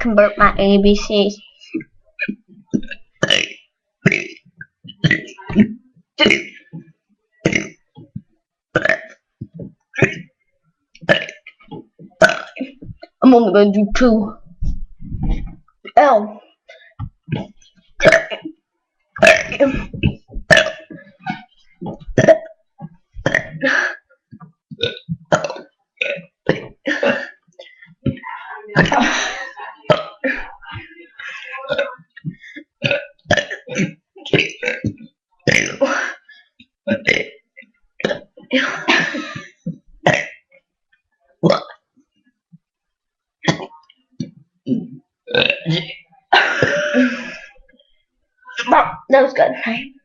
can burp my ABCs. I'm only gonna do 2. L. That was good, right?